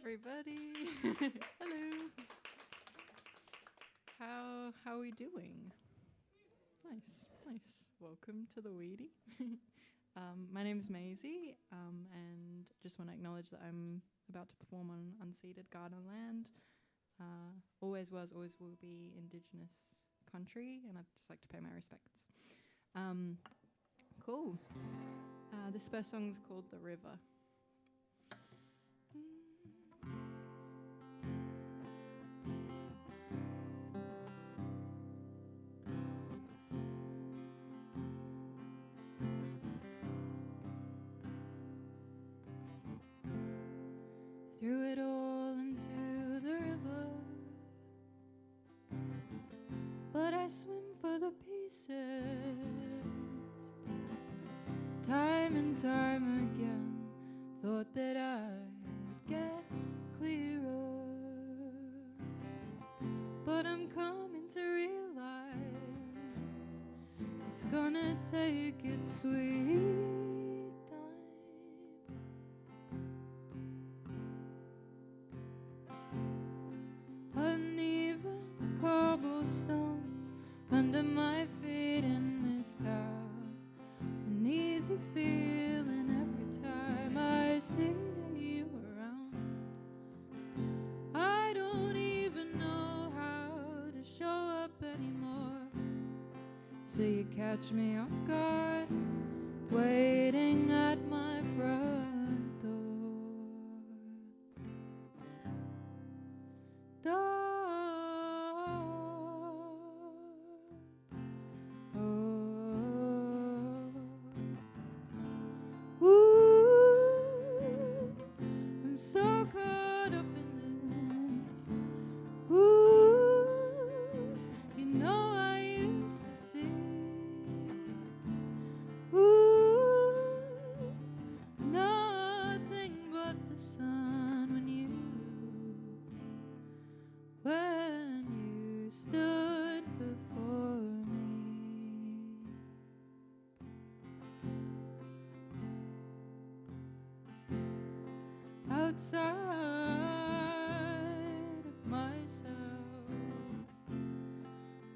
everybody. Hello. How are we doing? Nice. Welcome to the Wheaty. My name's Maisie, and just want to acknowledge that I'm about to perform on unceded garden land. Always was, always will be Indigenous country, and I'd just like to pay my respects. Cool. This first song's called The River. Threw it all into the river, but I swim for the pieces. Time and time again, thought that I'd get clearer, but I'm coming to realize it's gonna take its sweet cobblestones under my feet in this town. An easy feeling every time I see you around. I don't even know how to show up anymore, so you catch me off guard, waiting at my front door. I'm so caught up in this. You know I used to see. Nothing but the sun when you stood before me. Outside of myself,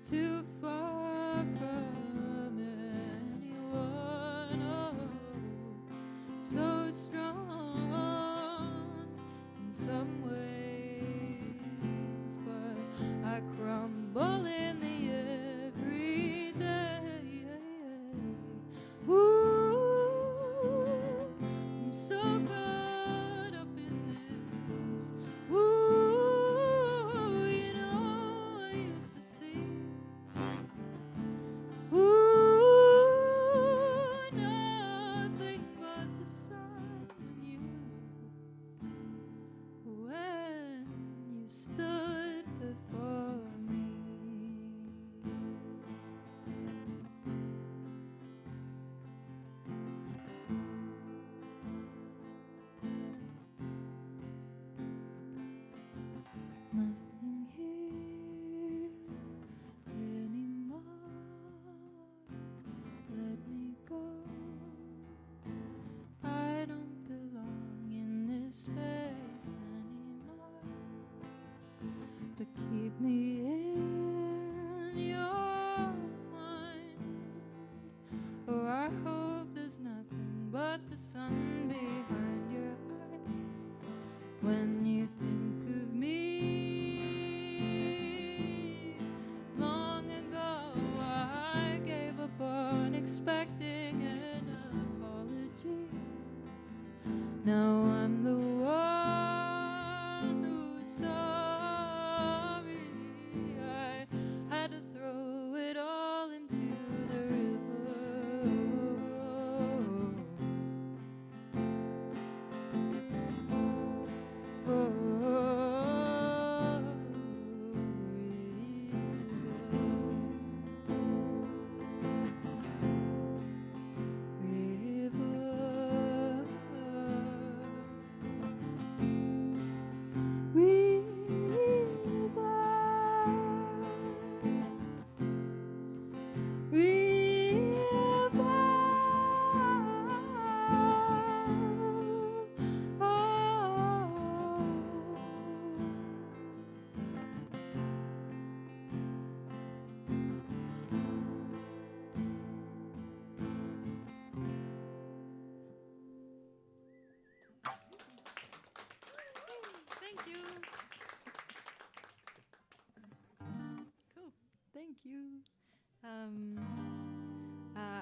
too far from anyone. Oh, so strong in some ways, but I crumble in the everyday. I'm so caught up in this. You know I used to see. Nothing but the sun when you were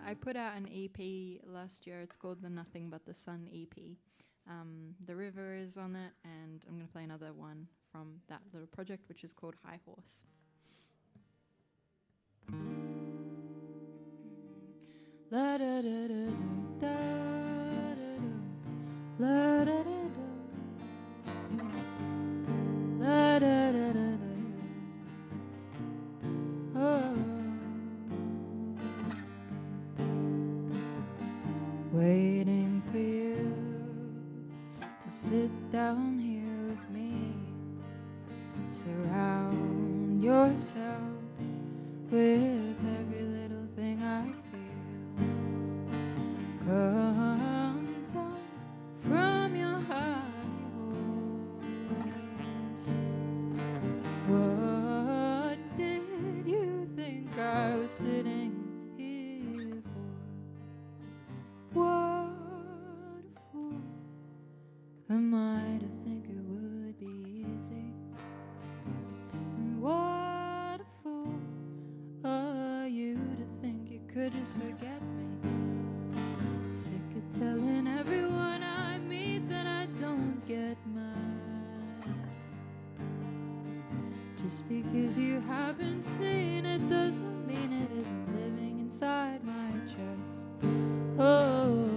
I put out an EP last year. It's called the Nothing But the Sun EP. The River is on it, and I'm going to play another one from that little project, which is called High Horse. La da da da da da la da da da la da da da da. Oh. Waiting for you to sit down here with me. Surround yourself with every little thing I feel. Come down from your high horse. What did you think I was sitting here for? What a fool am I to think it would be easy? And what a fool are you to think you could just forget me? Sick of telling everyone I meet that I don't get mad. Just because you haven't seen it doesn't mean it isn't living inside my chest. Oh,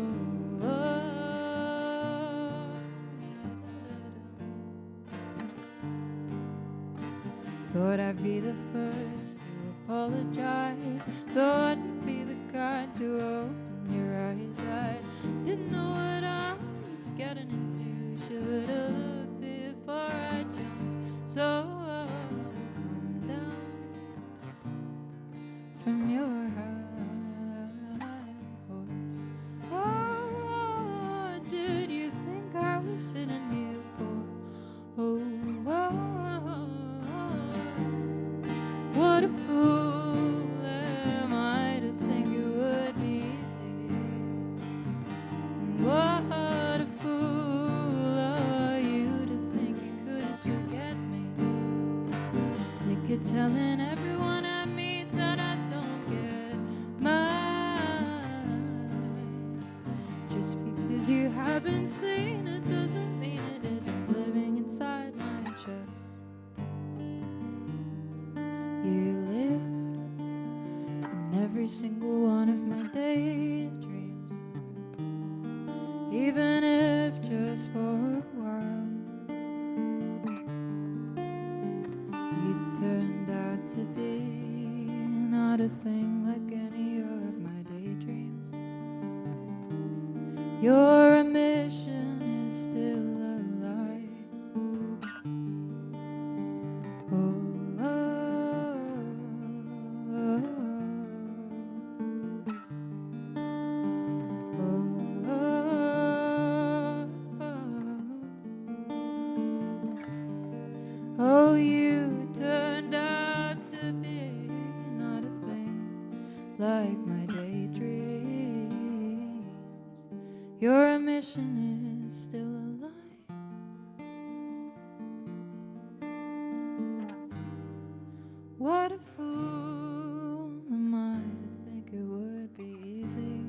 thought I'd be the first to apologize. Thought I'd be the kind to open your eyes. I didn't know what I was getting into. Should've looked before I jumped. So come down from your high horse. Oh, did you think I was sitting here for? Oh, what a fool am I to think it would be easy. And what a fool are you to think you could just forget me. Sick of telling everyone I meet that I don't get mine. Just because you haven't seen it doesn't mean it isn't living inside my chest. You lived in every single one of my daydreams, even if just for a while. You turned out to be not a thing like any of my daydreams. Your mission is still a lie. Oh. Oh, you turned out to be not a thing like my daydreams. Your mission is still a lie. What a fool am I to think it would be easy.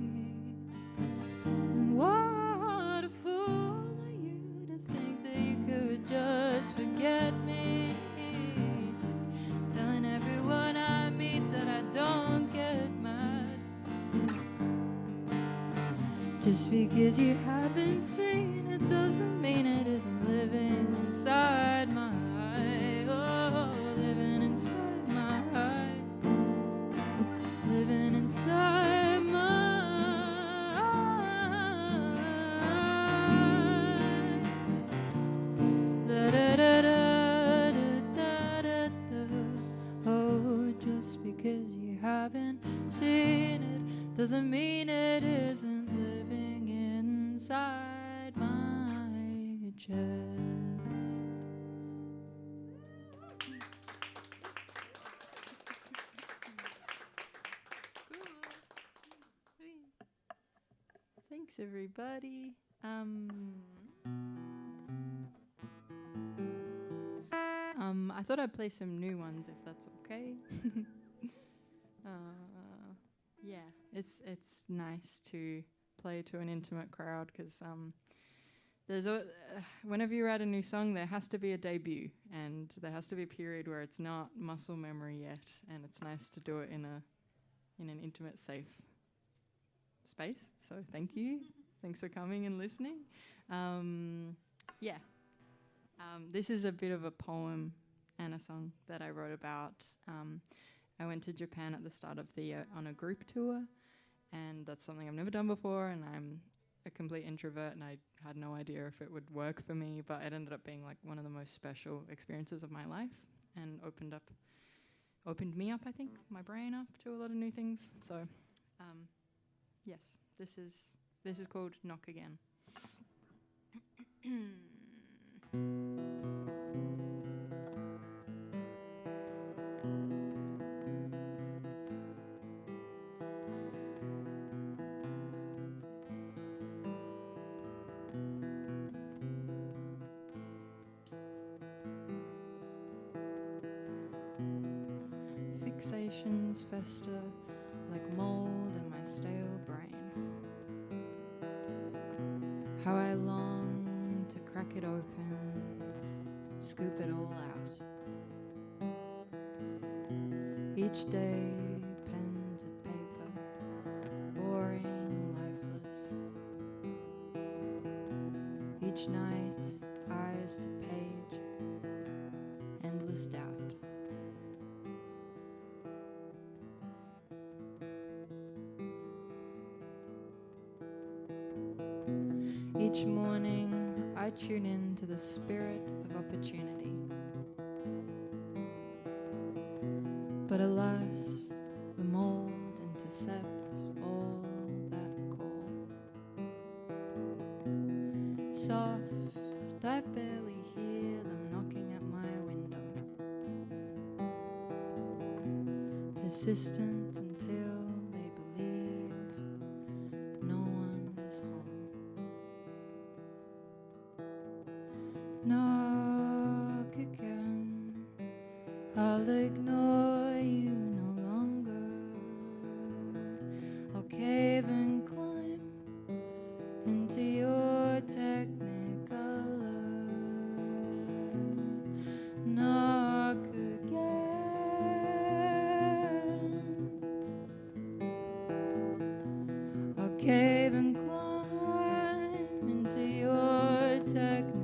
And what a fool are you to think that you could just forget me. Sick telling everyone I meet that I don't get mad. Just because you haven't seen it doesn't mean it isn't living inside my eye. Oh, living inside my eye. Living inside my eye. Da da da da da da da. Oh, just because you haven't seen it doesn't mean it isn't living inside my chest. Thanks, everybody. I thought I'd play some new ones if that's okay. Yeah. it's nice to play to an intimate crowd because whenever you write a new song, there has to be a debut, and there has to be a period where it's not muscle memory yet, and it's nice to do it in an intimate, safe space. So thank you. Thanks for coming and listening. This is a bit of a poem and a song that I wrote about. I went to Japan at the start of the year on a group tour, and that's something I've never done before, and I'm a complete introvert, and I had no idea if it would work for me, but it ended up being like one of the most special experiences of my life, and opened me up, I think, my brain up to a lot of new things. So, yes, this is called Knock Again. Fixations fester like mold in my stale brain. How I long to crack it open, scoop it all out. Each day, pen to paper, boring, lifeless. Each night, eyes to page, endless doubt. Each morning, I tune in to the spirit of opportunity. But alas, the mold intercepts all that call. Soft, I barely hear them knocking at my window. Persistent until they believe no one is home. Knock again, I'll ignore you no longer. I'll cave and climb into your technicolor. Knock again, I'll cave and climb into your technicolor,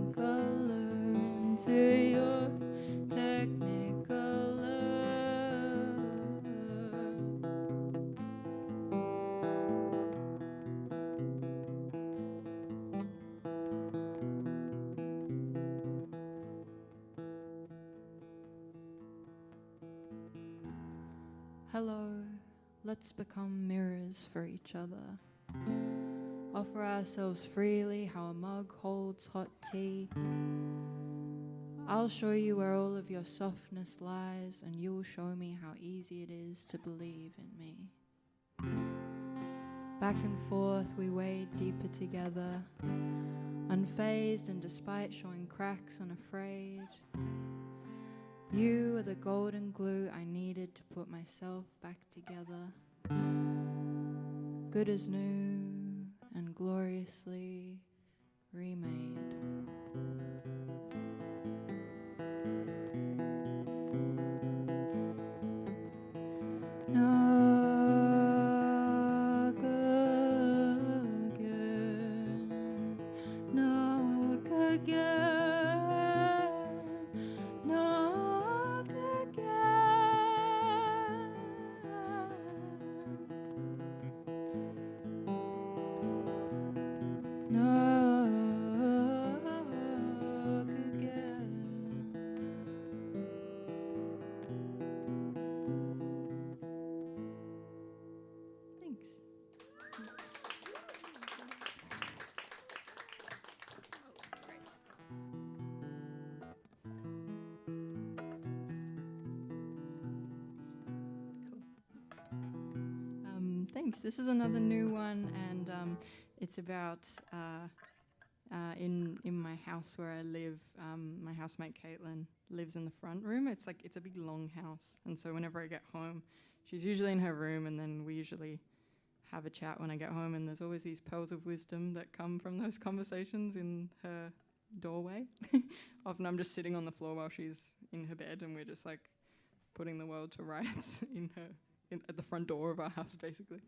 into your technicolor. Hello, let's become mirrors for each other. Offer ourselves freely how a mug holds hot tea. I'll show you where all of your softness lies, and you'll show me how easy it is to believe in me. Back and forth we wade deeper together, unfazed and despite showing cracks unafraid. You are the golden glue I needed to put myself back together. Good as new and gloriously remade. Knock again, knock again, knock again. Knock again. Thanks. Thanks. This is another new one, and it's about in my house where I live. My housemate Caitlin lives in the front room. It's a big long house, and so whenever I get home, she's usually in her room, and then we usually have a chat when I get home, and there's always these pearls of wisdom that come from those conversations in her doorway. Often I'm just sitting on the floor while she's in her bed, and we're just like putting the world to rights at the front door of our house, basically.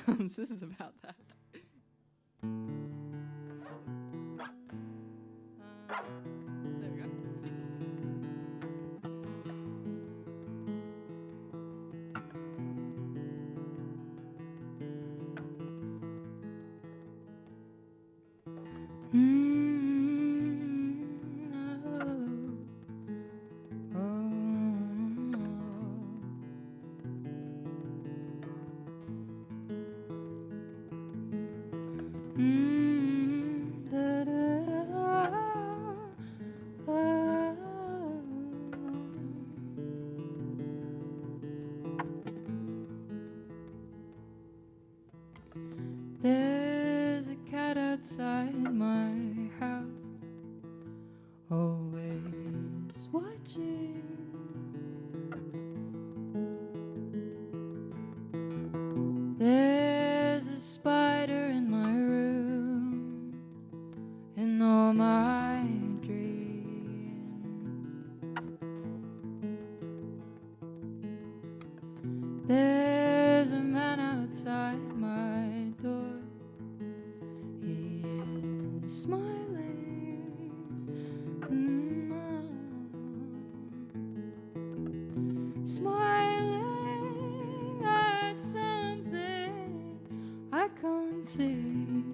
So this is about that. There we go. There's a cat outside my house, always watching. There's a spider in my room, in all my dreams. There's a man outside my door. He is smiling, smiling at something I can't see.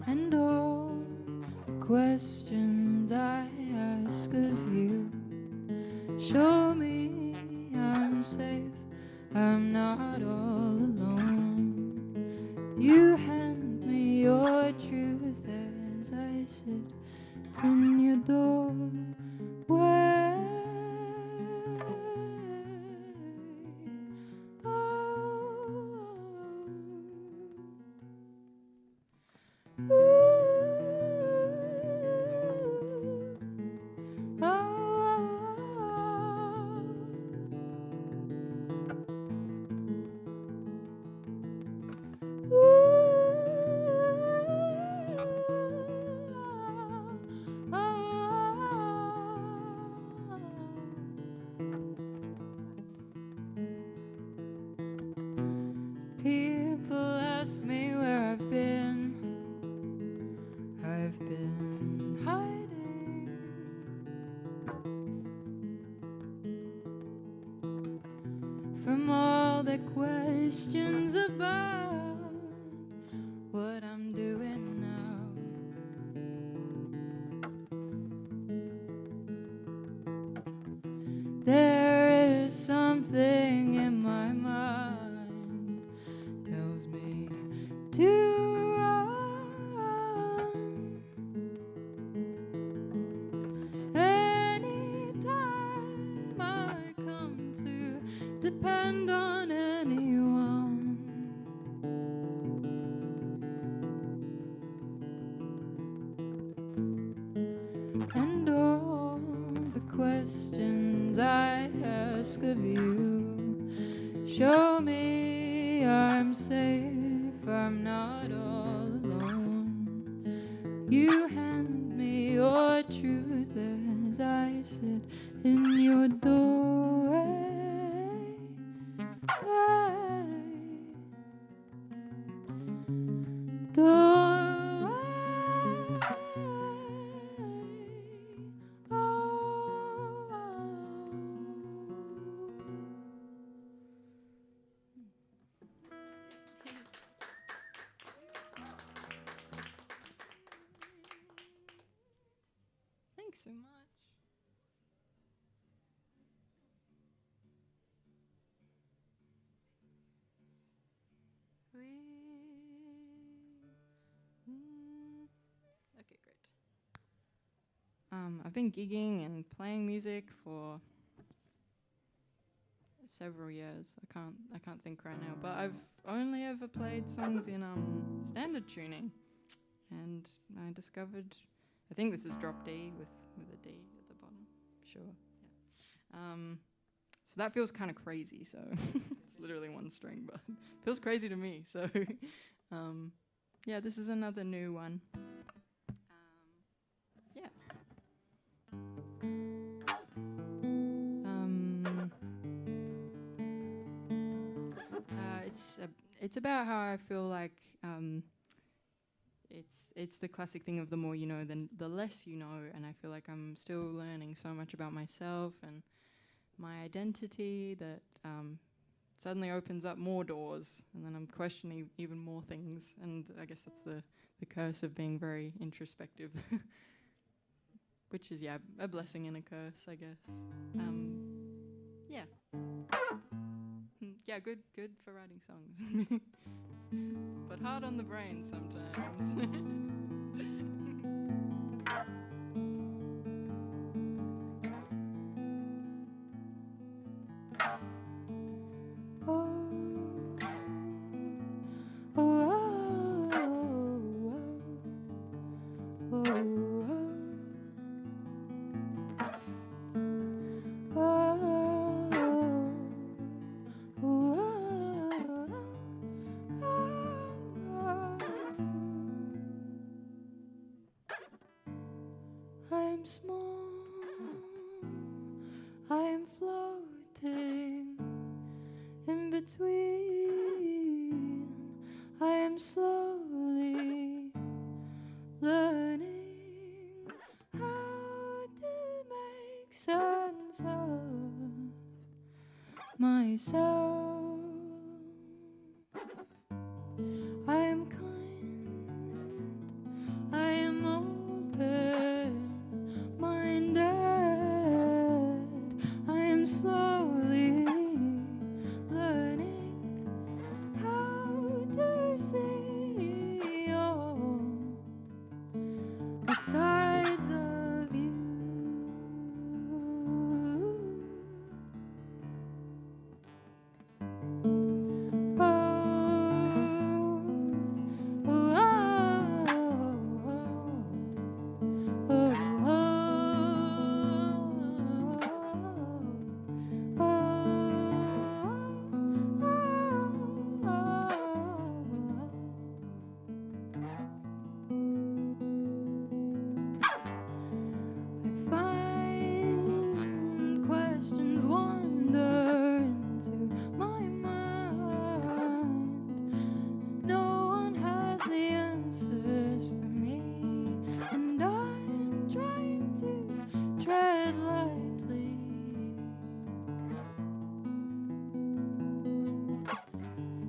And all the questions I ask of you show me I'm safe, I'm not all alone. You hand me your truth as I sit in your doorway. People ask me where I've been. I've been hiding from all the questions about what I'm doing now. There is something in my mind tells me to run. Anytime I come to depend on anyone, and all the questions I ask of you show me I'm safe, I'm not all alone. You hand me your truth as I sit in your doorway. Thanks so much. Okay, great. I've been gigging and playing music for several years. I can't think right now, but I've only ever played songs in standard tuning, and I discovered, I think this is drop D with a D at the bottom. Sure. So that feels kind of crazy. So it's literally one string, but feels crazy to me. So yeah, this is another new one. Yeah. It's about how I feel like it's the classic thing of the more you know, then the less you know, and I feel like I'm still learning so much about myself and my identity that suddenly opens up more doors, and then I'm questioning even more things, and I guess that's the curse of being very introspective, which is, yeah, a blessing and a curse, I guess. Yeah. Yeah, good for writing songs. But hard on the brain sometimes. I'm small, I'm floating in between. I am slowly learning how to make sense of myself. I am kind, I am open-minded. I am slowly learning how to see all the sides of you. I find questions wander into my mind. No one has the answers for me, and I'm trying to tread lightly.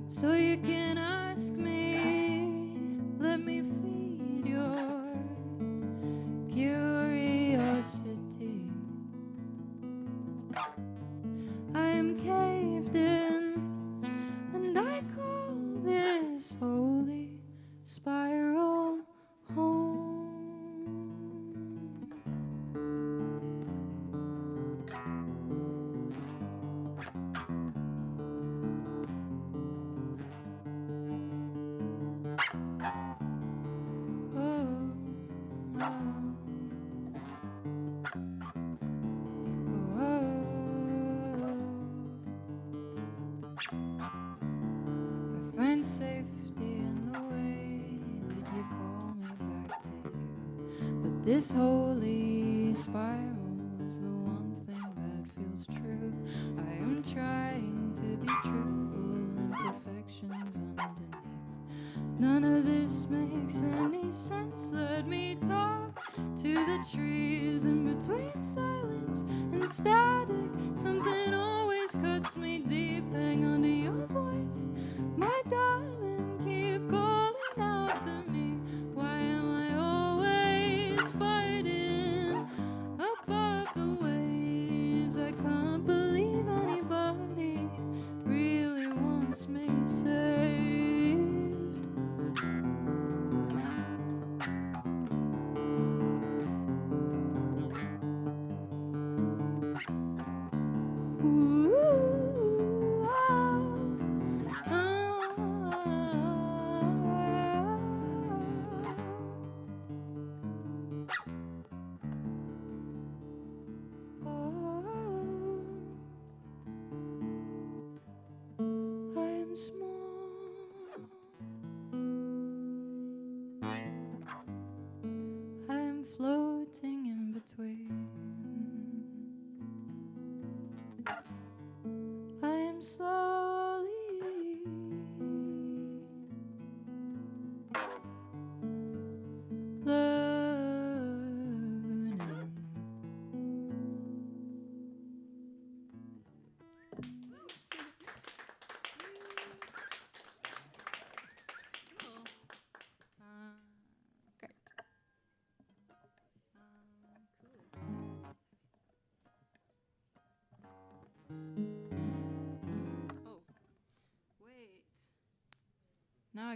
So you can ask me, let me feed your curiosity. I am caved in, and I call this holy spiral home. I find safety in the way that you call me back to you. But this holy spiral is the one thing that feels true. I am trying to be truthful, imperfections underneath. None of this makes any sense. Let me talk to the trees in between silence and static. Something always cuts me deep. Hang on to your voice, my darling. Keep calling out to me. Why am I always fighting above the waves? I can't believe anybody really wants me saved. Ooh, ah, ah,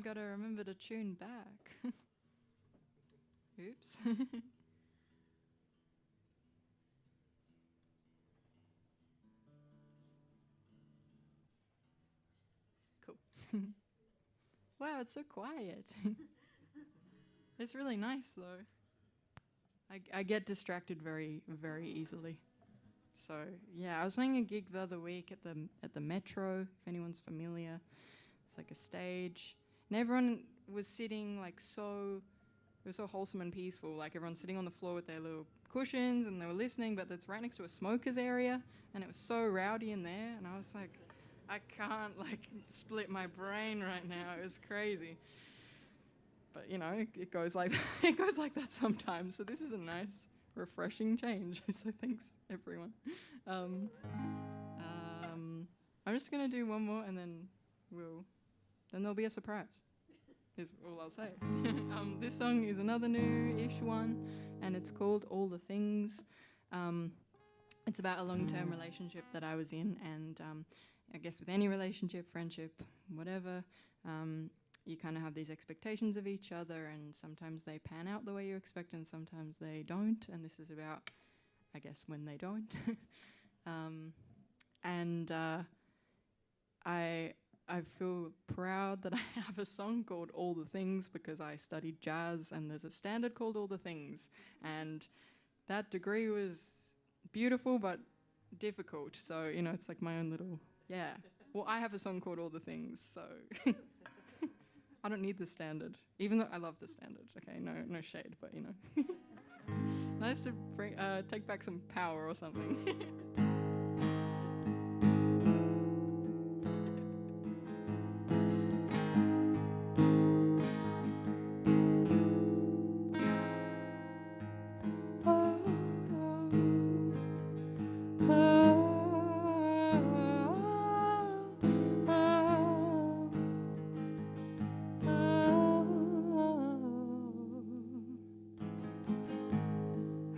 gotta remember to tune back. Oops. Cool. Wow, it's so quiet. It's really nice though. I get distracted very, very easily. So yeah, I was playing a gig the other week at the Metro, if anyone's familiar. It's like a stage. And everyone was sitting like it was so wholesome and peaceful. Like everyone's sitting on the floor with their little cushions and they were listening, but it's right next to a smoker's area and it was so rowdy in there. And I was like, I can't like split my brain right now. It was crazy. But you know, it goes like it goes like that sometimes. So this is a nice, refreshing change. So thanks everyone. I'm just gonna do one more, and then there'll be a surprise. Is all I'll say. This song is another new-ish one, and it's called "All the Things." It's about a long-term relationship that I was in, and I guess with any relationship, friendship, whatever. You kind of have these expectations of each other, and sometimes they pan out the way you expect, and sometimes they don't. And this is about, I guess, when they don't. I feel proud that I have a song called "All the Things" because I studied jazz, and there's a standard called "All the Things," and that degree was beautiful but difficult. So you know, it's like my own little Well, I have a song called "All the Things," so. I don't need the standard, even though I love the standard. Okay, no shade, but you know. Nice to take back some power or something.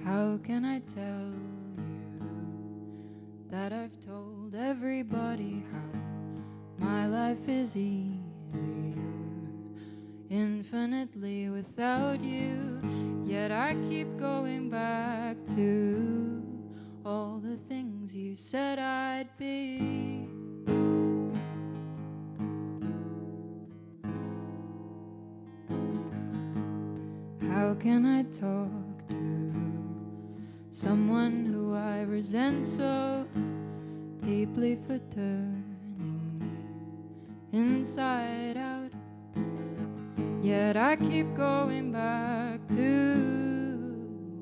How can I tell you that I've told everybody how my life is easier infinitely without you? Yet I keep going back to all the things you said I'd be. How can I talk to someone who I resent so deeply for turning me inside out? Yet I keep going back to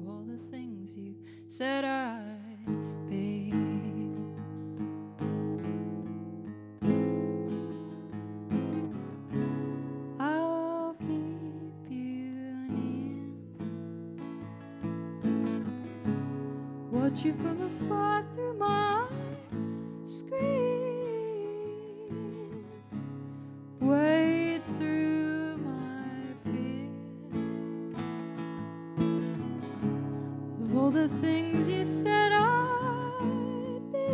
all the things you said I'd be. I'll keep you near, watch you from afar through my screen, wade through my fear of all the things you said I'd be.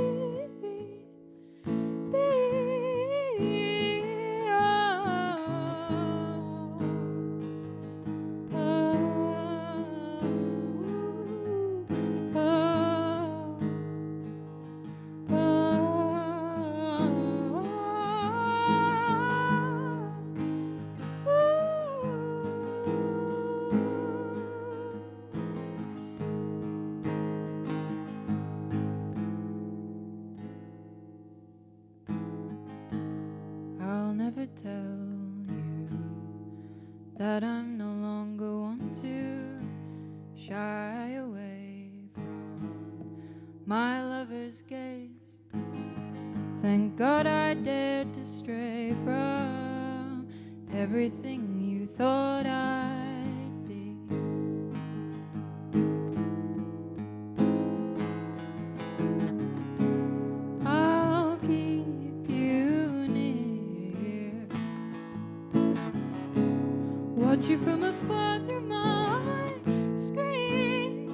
I'll never tell you that I'm no longer one to shy away from my lover's gaze. Thank God I dared to stray from everything you thought I'd be. I'll keep you near, watch you from afar through my screen,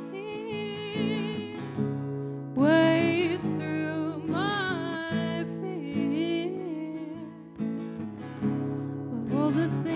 wade through my fears of all the things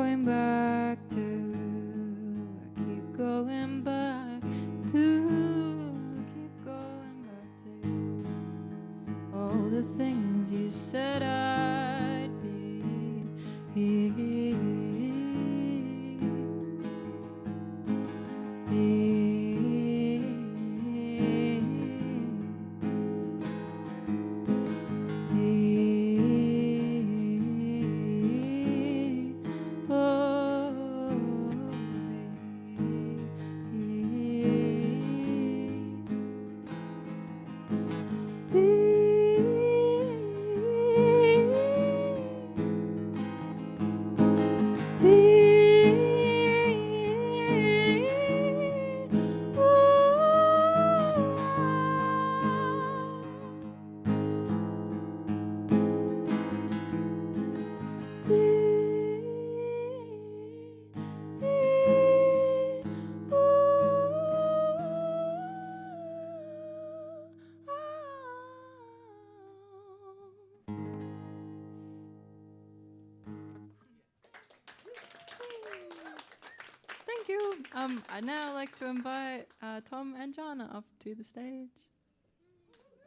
going back to, I keep going back to, keep going back to all the things you said I'd be. Thank you. I'd now like to invite Tom and Jana up to the stage.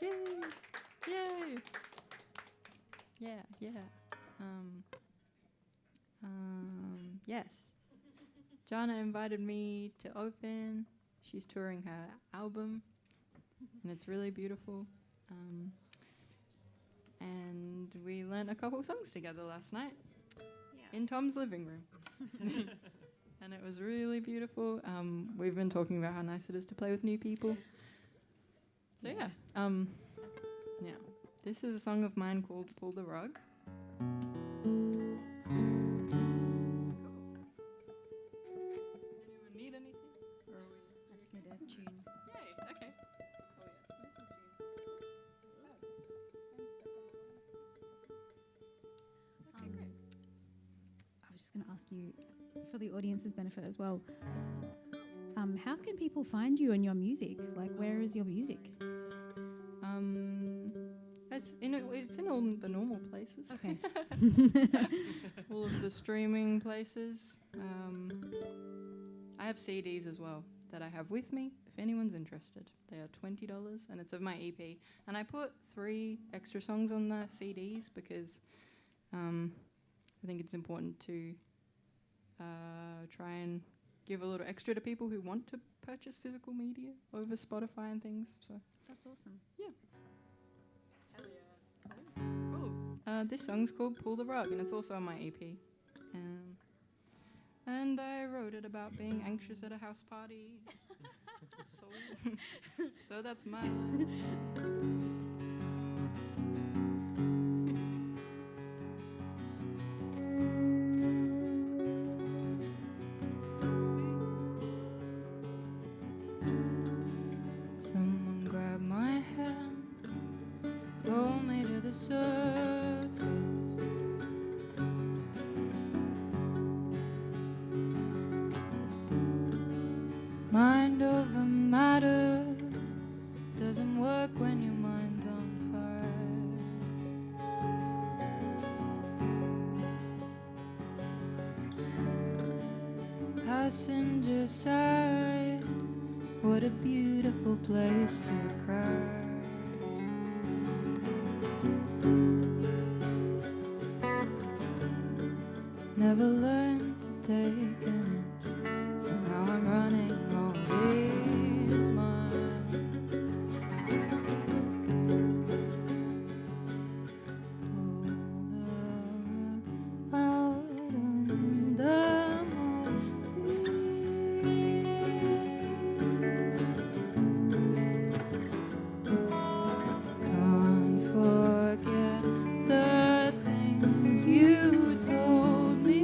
Yay! Yay! Yeah. Yes. Jana invited me to open. She's touring her album, and it's really beautiful. And we learnt a couple songs together last night in Tom's living room. And it was really beautiful. We've been talking about how nice it is to play with new people. So yeah. This is a song of mine called Pull the Rug. Cool. Anyone need anything? Or are we? I just need a tune. Yay, okay. Oh yeah. Okay, great. I was just going to ask you, for the audience's benefit as well, how can people find you and your music? Like, where is your music? It's in all the normal places. Okay. All of the streaming places. I have CDs as well that I have with me, if anyone's interested. They are $20, and it's of my EP. And I put 3 extra songs on the CDs because I think it's important to try and give a little extra to people who want to purchase physical media over Spotify and things. So That's awesome. yeah. Hell yeah. Cool. This song's called Pull the Rug, and it's also on my EP. And I wrote it about being anxious at a house party. So that's my life. Someone grab my hand, pull me to the surface. Mind over matter doesn't work when your mind's on fire. Passenger side, what a beautiful place to cry. Never learned to take an inch, so now I'm running all these miles. Pull the rug out under my feet. Can't forget the things you told me.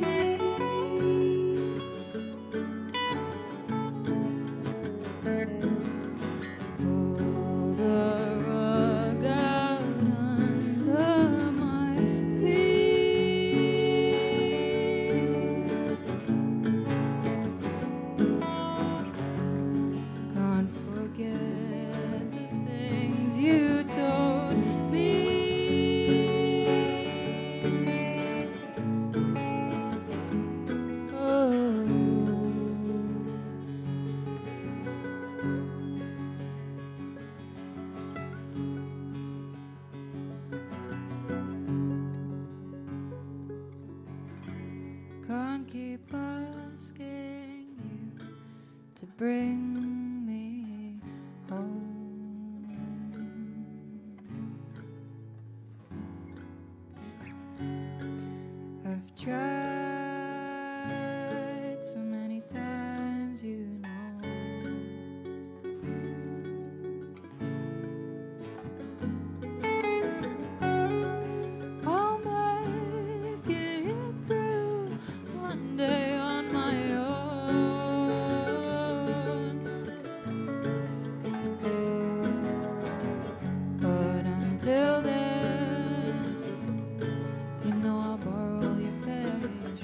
asking you to bring me home. I've tried so many times, you know. I'll make it through one day on my own. But until then, you know I'll borrow your patience.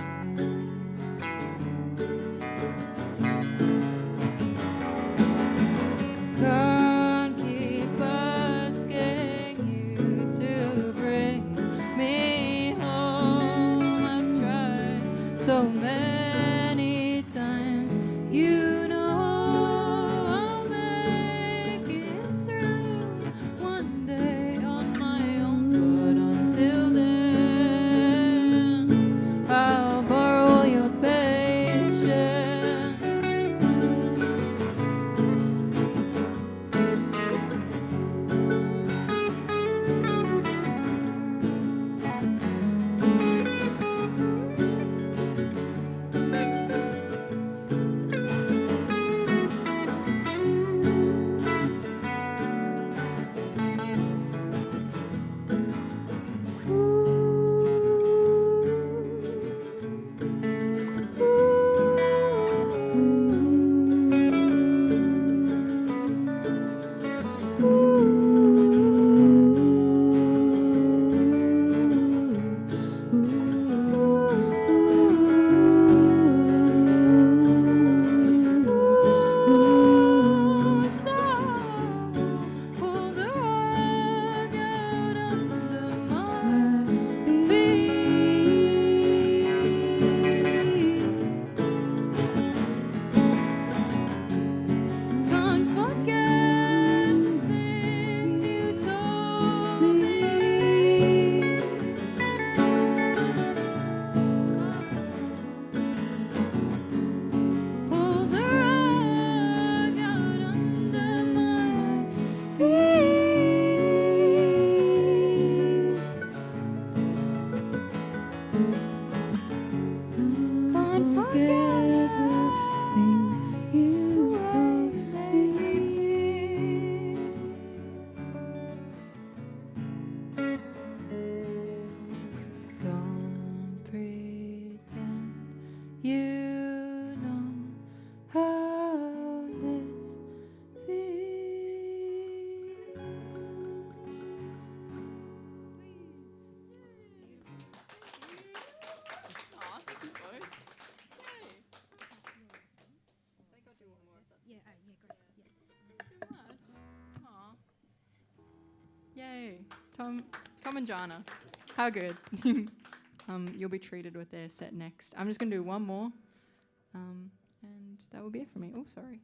Can't keep asking you to bring me home. I've tried so many times, you know I'll make it through one day on my own. But until then, I'll borrow your patience. Pull the rug out under my feet. Can't forget the things you told me. Pull the rug out under my feet. Can't forget the things you told me. Don't pretend you know how this feels. Aw, thank you both. Yay. Thank God you want more if that's Yeah, got it. Yeah. so much. Aw. Yay. Tom and Jana. How good. You'll be treated with their set next. I'm just going to do one more. And that will be it for me. Oh, sorry.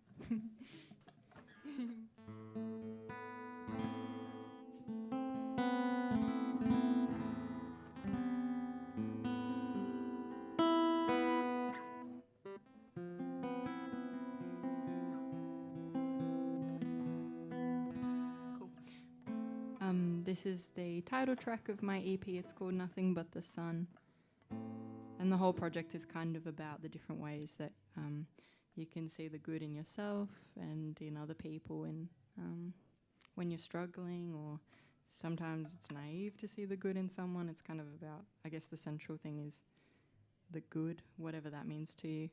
Cool. This is the title track of my EP. It's called Nothing But the Sun. And the whole project is kind of about the different ways that you can see the good in yourself and in other people, and when you're struggling, or sometimes it's naive to see the good in someone. It's kind of about, I guess the central thing is the good, whatever that means to you.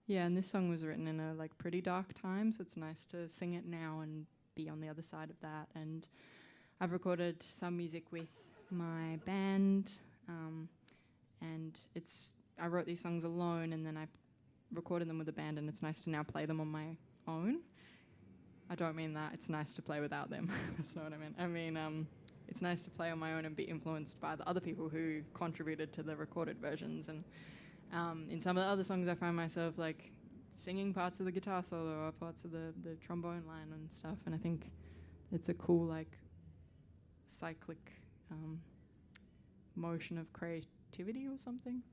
Yeah, and this song was written in a pretty dark time, so it's nice to sing it now and be on the other side of that. And I've recorded some music with my band, and I wrote these songs alone, and then I recorded them with a band, and it's nice to now play them on my own. I don't mean that it's nice to play without them. That's not what I meant. I mean, it's nice to play on my own and be influenced by the other people who contributed to the recorded versions. And in some of the other songs, I find myself singing parts of the guitar solo or parts of the trombone line and stuff. And I think it's a cool cyclic motion of creativity or something.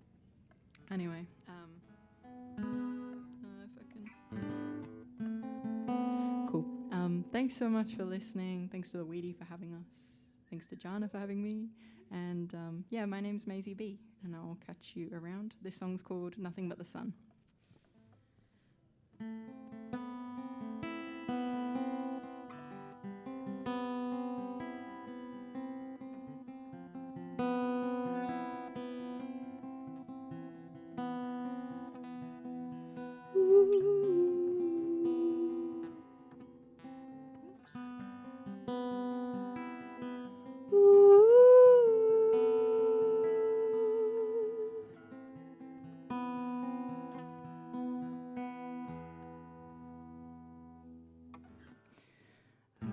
Anyway, if I can. Cool. Thanks so much for listening. Thanks to the Wheaty for having us. Thanks to Jana for having me. And yeah, my name's Maisie B, and I'll catch you around. This song's called Nothing But the Sun.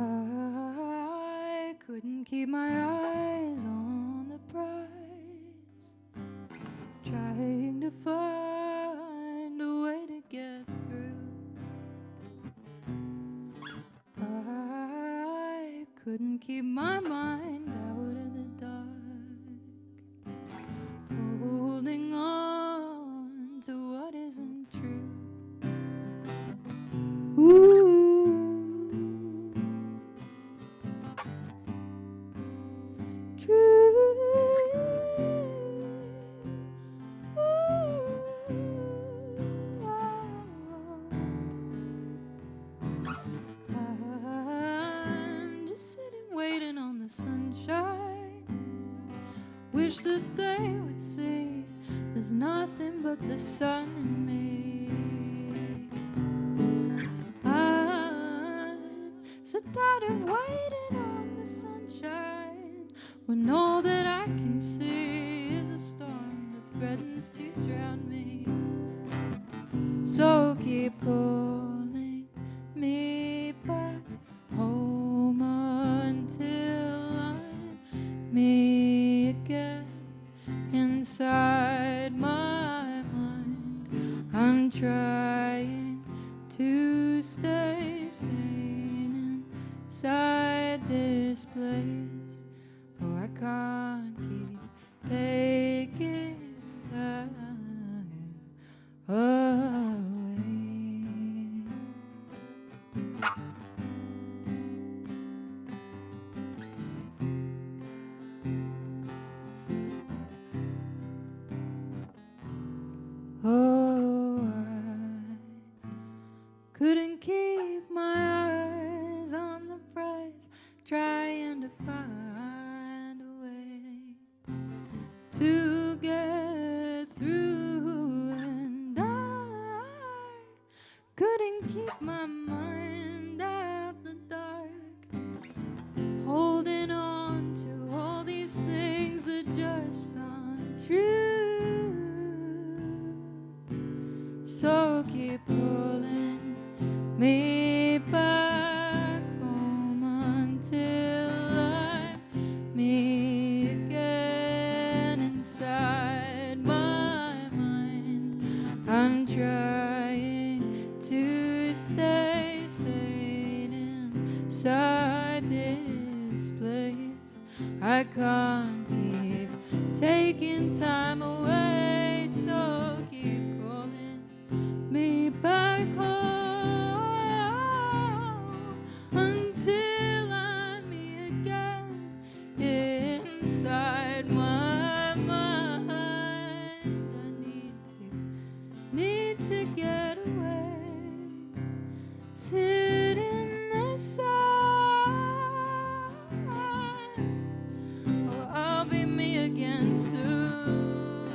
I couldn't keep my eyes on the prize, trying to find a way to get through. I couldn't keep my mind out of the dark, holding on to what isn't true. I'm just sitting waiting on the sunshine. Wish that they would see there's nothing but the sun in me. I'm so tired of waiting on the sunshine when all that I can see is a storm that threatens to drown me. So keep calling me back home until I'm me again. Inside my mind, I'm trying to stay sane inside this place. Oh, I can't keep taking time away. Oh, I couldn't keep my eyes on the prize, trying to find a way to get through, and I couldn't keep my mind out the dark, holding on to all these things that just aren't true. So keep pulling me back home until I'm me again. Inside my mind, I'm trying to stay sane inside this place. I can't keep taking time away, so keep calling me back home until I'm me again. Inside my mind, I need to get away. Sit in the sun. Oh, I'll be me again soon.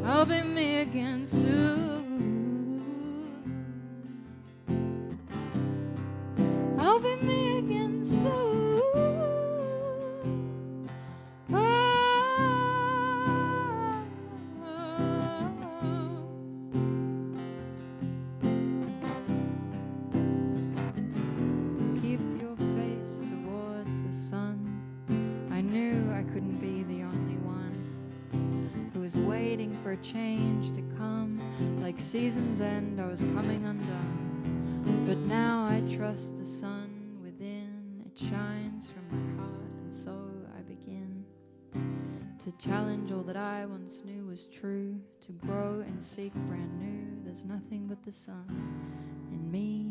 I'll be me again soon. I'll be me again soon. Keep your face towards the sun. I knew I couldn't be the only one who was waiting for a change to come. Like season's end, I was coming undone. But now I trust the sun within. It shines from my heart, and so I begin to challenge all that I once knew was true, to grow and seek brand new. There's nothing but the sun in me.